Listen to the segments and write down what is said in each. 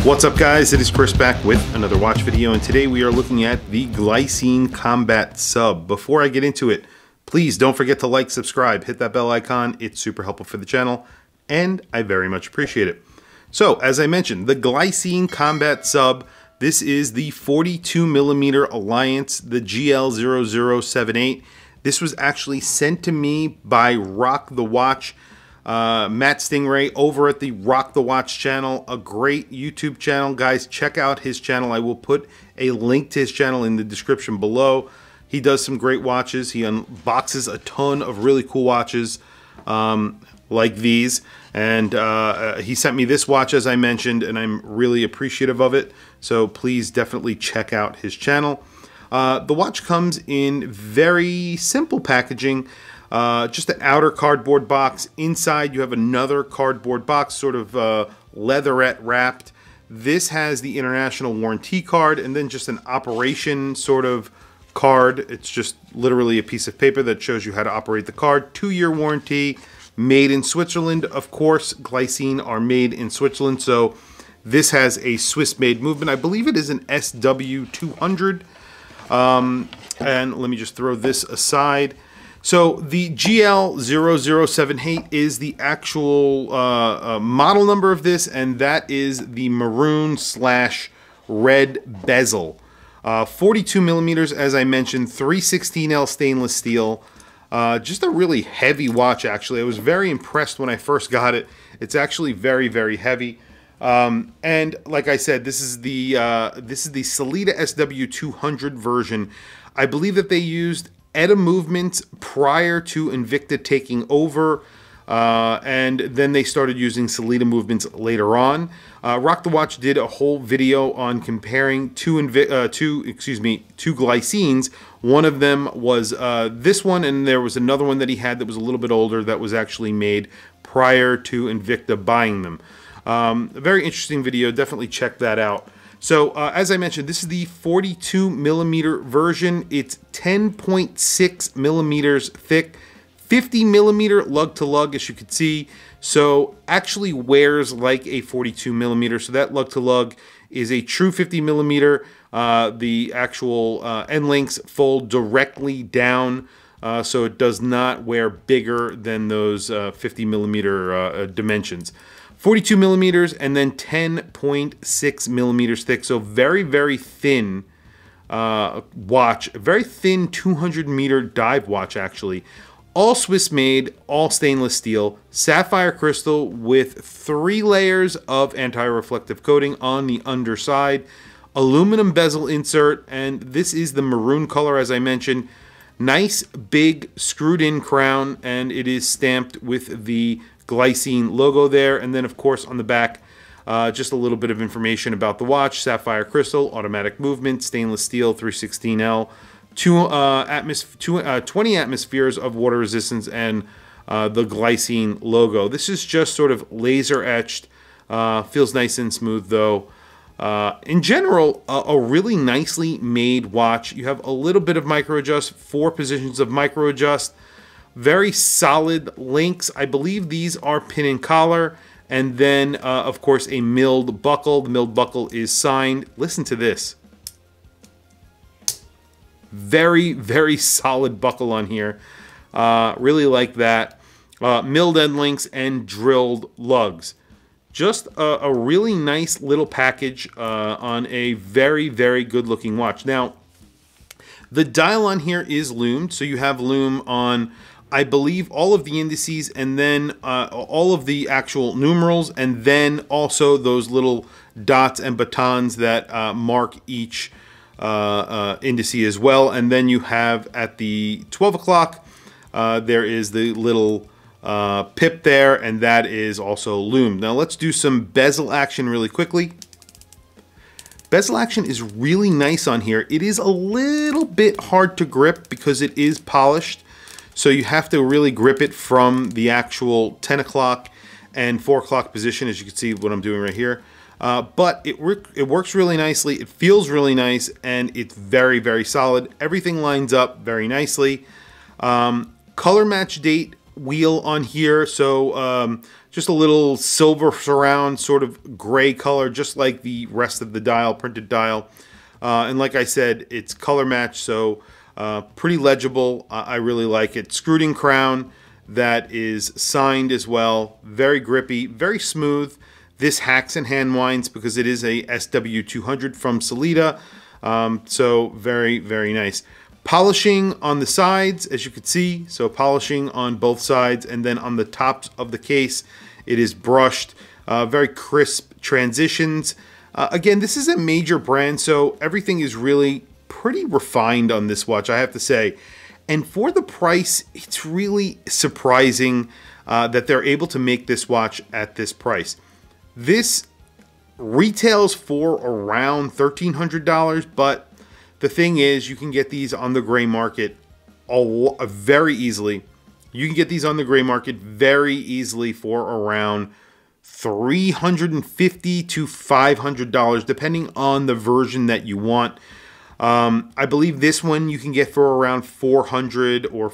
What's up guys, it is Chris back with another watch video, and today we are looking at the Glycine Combat Sub. Before I get into it, please don't forget to like, subscribe, hit that bell icon. It's super helpful for the channel and I very much appreciate it. So as I mentioned, the Glycine Combat Sub, this is the 42mm Alliance, the GL0078. This was actually sent to me by Rock the Watch, Matt Stingray over at the Rock the Watch channel, a great YouTube channel. Guys, check out his channel. I will put a link to his channel in the description below. He does some great watches. He unboxes a ton of really cool watches like these. And he sent me this watch, as I mentioned, and I'm really appreciative of it. So please definitely check out his channel. The watch comes in very simple packaging. Just an outer cardboard box. Inside you have another cardboard box, sort of leatherette wrapped. This has the international warranty card and then just an operation sort of card. It's just literally a piece of paper that shows you how to operate the card. 2-year warranty, made in Switzerland. Of course, Glycine are made in Switzerland, so this has a Swiss-made movement. I believe it is an SW200. And let me just throw this aside. So the GL0078 is the actual model number of this, and that is the maroon/red bezel. 42mm, as I mentioned, 316L stainless steel. Just a really heavy watch, actually. I was very impressed when I first got it. It's actually very, very heavy. And like I said, this is the Sellita SW200 version. I believe that they used ETA movements prior to Invicta taking over, and then they started using Sellita movements later on. Rock the Watch did a whole video on comparing two Glycines. One of them was this one, and there was another one that he had that was a little bit older that was actually made prior to Invicta buying them. A very interesting video. Definitely check that out. So as I mentioned, this is the 42mm version. It's 10.6 millimeters thick, 50mm lug to lug, as you can see. So actually wears like a 42mm. So that lug to lug is a true 50mm. The actual end links fold directly down, so it does not wear bigger than those 50mm dimensions. 42mm and then 10.6 millimeters thick, so very, very thin watch, very thin 200-meter dive watch, actually. All Swiss made, all stainless steel, sapphire crystal with 3 layers of anti-reflective coating on the underside, aluminum bezel insert, and this is the maroon color, as I mentioned. Nice big screwed in crown, and it is stamped with the Glycine logo there, and then of course on the back just a little bit of information about the watch. Sapphire crystal, automatic movement, stainless steel, 316L, 20 atmospheres of water resistance, and the Glycine logo. This is just sort of laser etched, feels nice and smooth though. In general, a really nicely made watch. You have a little bit of micro adjust, 4 positions of micro adjust. Very solid links. I believe these are pin and collar, and then of course a milled buckle. The milled buckle is signed. Listen to this. Very, very solid buckle on here. Really like that. Milled end links and drilled lugs. Just a really nice little package on a very, very good looking watch. Now, the dial on here is loomed, so you have loom on, I believe, all of the indices, and then all of the actual numerals, and then also those little dots and batons that mark each indice as well. And then you have at the 12 o'clock, there is the little pip there, and that is also loomed. Now let's do some bezel action really quickly. Bezel action is really nice on here. It is a little bit hard to grip because it is polished. So you have to really grip it from the actual 10 o'clock and 4 o'clock position, as you can see what I'm doing right here. But it works really nicely. It feels really nice, and it's very, very solid. Everything lines up very nicely. Color match date wheel on here, so just a little silver surround, sort of gray color, just like the rest of the dial, printed dial. And like I said, it's color matched, so pretty legible. I really like it. Screwed-in crown that is signed as well. Very grippy, very smooth. This hacks and hand winds because it is a SW200 from Sellita. So very, very nice. Polishing on the sides, as you can see, so polishing on both sides, and then on the tops of the case, it is brushed. Very crisp transitions. Again, this is a major brand, so everything is really pretty refined on this watch, I have to say. And for the price, it's really surprising that they're able to make this watch at this price. This retails for around $1,300, but the thing is, you can get these on the gray market very easily. You can get these on the gray market very easily for around $350 to $500, depending on the version that you want. I believe this one you can get for around $400 or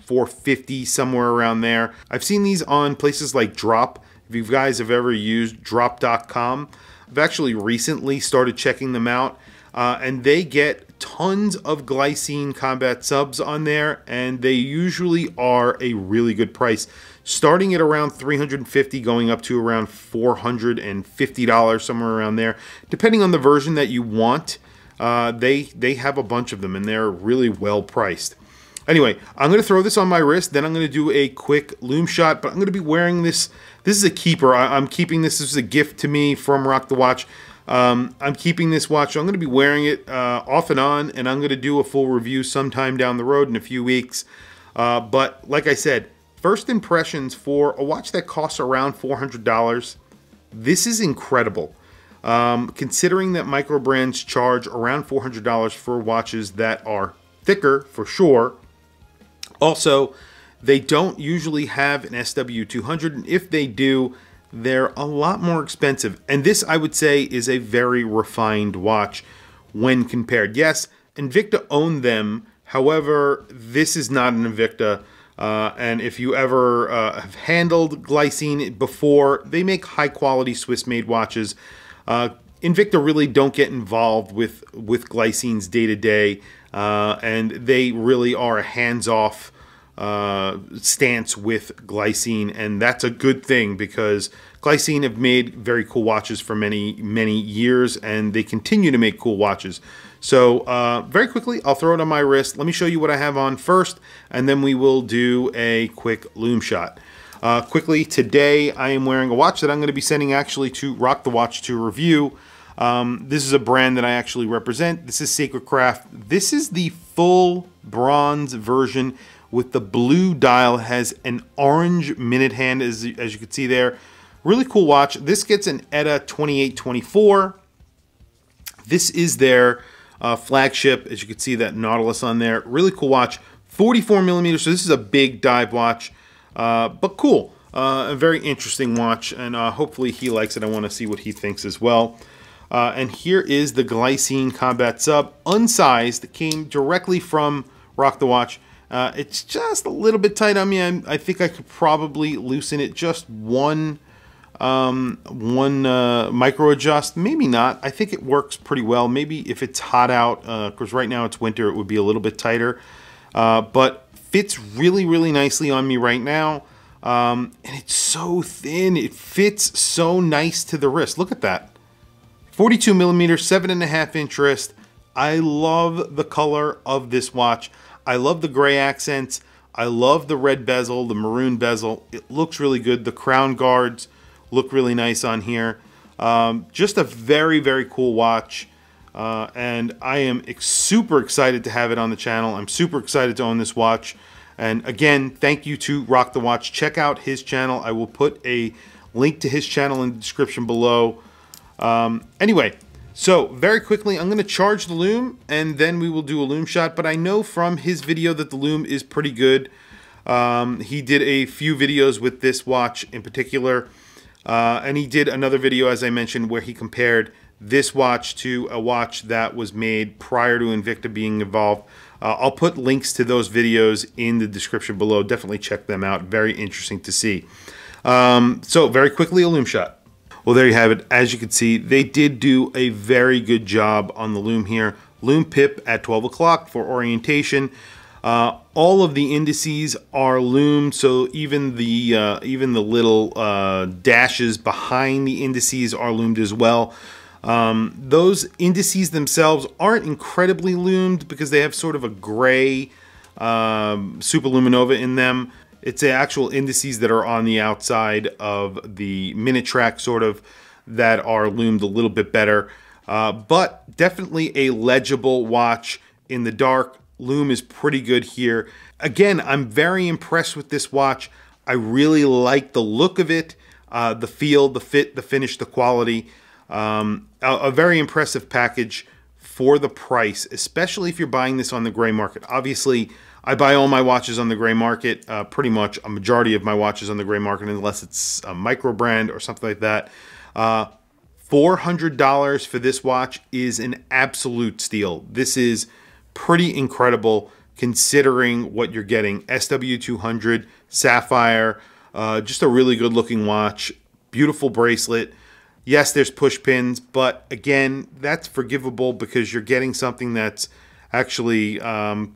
$450, somewhere around there. I've seen these on places like Drop. If you guys have ever used drop.com, I've actually recently started checking them out. And they get tons of Glycine combat subs on there, and they usually are a really good price, starting at around $350, going up to around $450, somewhere around there, depending on the version that you want. They have a bunch of them, and they're really well priced. Anyway, I'm going to throw this on my wrist, then I'm going to do a quick lume shot, but I'm going to be wearing this. This is a keeper. I'm keeping this. This is a gift to me from Rock the Watch. I'm keeping this watch. So I'm going to be wearing it off and on, and I'm going to do a full review sometime down the road in a few weeks. But like I said, first impressions for a watch that costs around $400, this is incredible. Considering that micro brands charge around $400 for watches that are thicker, for sure. Also, they don't usually have an SW200, and if they do, they're a lot more expensive. And this, I would say, is a very refined watch when compared. Yes, Invicta owned them. However, this is not an Invicta. And if you ever have handled Glycine before, they make high-quality Swiss-made watches. Invicta really don't get involved with Glycine's day-to-day, and they really are a hands-off stance with Glycine, and that's a good thing because Glycine have made very cool watches for many years, and they continue to make cool watches. So very quickly, I'll throw it on my wrist. Let me show you what I have on first, and then we will do a quick lume shot. Quickly, today I am wearing a watch that I'm going to be sending actually to Rock the Watch to review. This is a brand that I actually represent. This is Sacred Craft. This is the full bronze version with the blue dial. It has an orange minute hand, as you can see there. Really cool watch. This gets an ETA 2824. This is their flagship. As you can see, that Nautilus on there. Really cool watch. 44 millimeters, so this is a big dive watch. But cool. A very interesting watch, and hopefully he likes it. I want to see what he thinks as well. And here is the Glycine Combat Sub, unsized. It came directly from Rock the Watch. It's just a little bit tight on me. I think I could probably loosen it just one micro adjust. Maybe not. I think it works pretty well. Maybe if it's hot out, because right now it's winter, it would be a little bit tighter. But fits really, really nicely on me right now. And it's so thin. It fits so nice to the wrist. Look at that. 42 millimeter, 7.5 inch wrist. I love the color of this watch. I love the gray accents. I love the red bezel, the maroon bezel. It looks really good. The crown guards look really nice on here. Just a very, very cool watch. And I am super excited to have it on the channel. I'm super excited to own this watch. And again, thank you to Rock the Watch. Check out his channel. I will put a link to his channel in the description below. Anyway, so very quickly, I'm going to charge the lume and then we will do a lume shot. But I know from his video that the lume is pretty good. He did a few videos with this watch in particular. And he did another video, as I mentioned, where he compared this watch to a watch that was made prior to Invicta being involved. I'll put links to those videos in the description below. Definitely check them out. Very interesting to see. So very quickly, a lume shot. Well, there you have it. As you can see, they did do a very good job on the lume here. Lume pip at 12 o'clock for orientation. All of the indices are loomed, so even the little dashes behind the indices are loomed as well. Those indices themselves aren't incredibly loomed because they have sort of a gray superluminova in them. It's the actual indices that are on the outside of the minute track sort of that are loomed a little bit better. But definitely a legible watch in the dark. Lume is pretty good here. Again, I'm very impressed with this watch. I really like the look of it, the feel, the fit, the finish, the quality. A very impressive package for the price, especially if you're buying this on the gray market. Obviously, I buy all my watches on the gray market, pretty much a majority of my watches on the gray market, unless it's a micro brand or something like that. $400 for this watch is an absolute steal. This is pretty incredible considering what you're getting. SW200, sapphire, just a really good looking watch, beautiful bracelet. Yes, there's push pins, but again, that's forgivable because you're getting something that's actually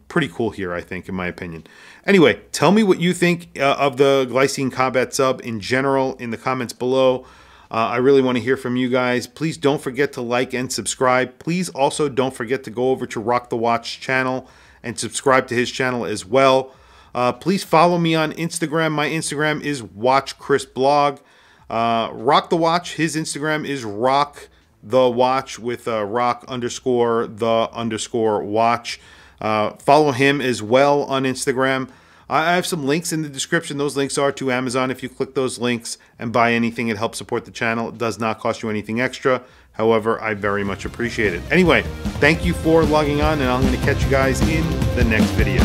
pretty cool here, I think, in my opinion. Anyway, tell me what you think of the Glycine Combat Sub in general in the comments below. I really want to hear from you guys. Please don't forget to like and subscribe. Please also don't forget to go over to Rock the Watch channel and subscribe to his channel as well. Please follow me on Instagram. My Instagram is WatchChrisBlog. Rock the Watch, his Instagram is Rock the Watch with rock_the_watch. Follow him as well on Instagram. I have some links in the description. Those links are to Amazon. If you click those links and buy anything, it helps support the channel. It does not cost you anything extra. However, I very much appreciate it. Anyway, thank you for logging on, and I'm going to catch you guys in the next video.